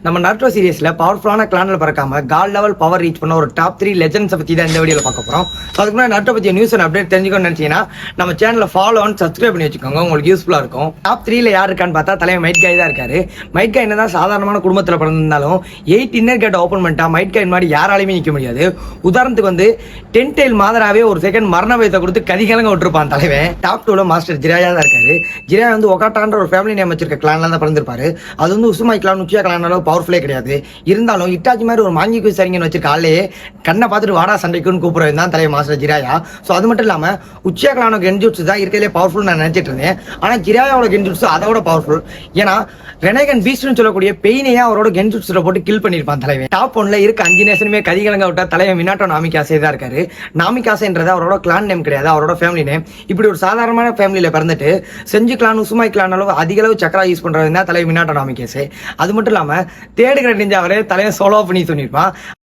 நம்ம நாருட்டோ சீரிஸ்ல பவர்ஃபுல்லான கிளான்ல பறக்காம God level power reach பண்ண ஒரு டாப் 3 லெஜெண்ட்ஸ் பத்தி தான் இந்த வீடியோல பார்க்க போறோம். அதுக்கு முன்னாடி நாருட்டோ பத்தி நியூஸ் அண்ட் அப்டேட் தெரிஞ்சுக்கணும்னு நினைச்சீங்கன்னா நம்ம சேனலை ஃபாலோ அண்ட் சப்ஸ்கிரைப் பண்ணி வச்சுக்கோங்க, உங்களுக்கு யூஸ்ஃபுல்லா இருக்கும். டாப் 3ல யார் இருக்கான்னு பார்த்தா தலைவர் மைட் காய் தான் இருக்காரு. மைட் காய் என்னதான் சாதாரணமான குடும்பத்தில் பிறந்திருந்தாலும் 8 இன்னர் கேட் ஓப்பன் பண்ணிட்டா மைட் காய் மாதிரி யாராலையுமே நிற்க முடியாது. உதாரணத்துக்கு வந்து 10 டெயில் மாதராவே ஒரு செகண்ட் மரண பயத்தை கொடுத்து கதிகலங்க விட்டுருப்பான் தலைவன். டாப் 2ல மாஸ்டர் ஜிராயா தான் இருக்காரு. ஜிராயா வந்து ஒகாட்டான்ற ஒரு ஃபேமிலி நேம் வச்சிருக்க கிளான்ல தான் பிறந்திருப்பாரு. அது வந்து உசுமாய் கிளான் உச்சியா கிளான் அளவு பவர்ஃபுல்லே கிடையாது. இருந்தாலும் இட்டாச்சி மாதிரி ஒரு மாங்கி சரிங்கன்னு வச்சிருக்க ஆளே கண்ணை பார்த்துட்டு வாடா சண்டைக்குன்னு கூப்பிடுறது தான் தலைவர் மாஸ்டர் ஜிராயா. ஸோ அது மட்டும் இல்லாம உச்சியா கிளானோட கென்ஜூட்ஸ் தான் இருக்கிறதே பவர்ஃபுல் நான் நினைச்சிட்டு இருந்தேன். ஆனா ஜிராயாவோட கென்ஜூட்ஸ் அதோட பவர்ஃபுல். ஏன்னா ரெனகன் பீஸ்ட்னு சொல்லக்கூடிய பெயினையே அவரோட கென்ஜூட்ஸ்ல போட்டு கில் பண்ணிருப்பான் தலைவன். டாப் 1ல இருக்க 5 நேஷனுமே கதிகலங்க விட்டா தலைவன் மினாட்டோ நாமிகாசே தான் இருக்காரு. நாமிகாசேன்றது அவரோட கிளான் நேம் கிடையாது, அவரோட ஃபேமிலி நேம். இப்படி ஒரு சாதாரணமான ஃபேமிலியில பிறந்துட்டு செஞ்சு கிளான் உசுமாய் கிளான் அளவு அதிக அளவு சக்கரா யூஸ் பண்றது தான் தலைவர் மினாட்டோ நாமிகாசே. அது மட்டும் இல்லாம தேடுகிற நிஞ்சாவரே தலைவன் சோலோ பண்ணி சொல்லியிருப்பான்.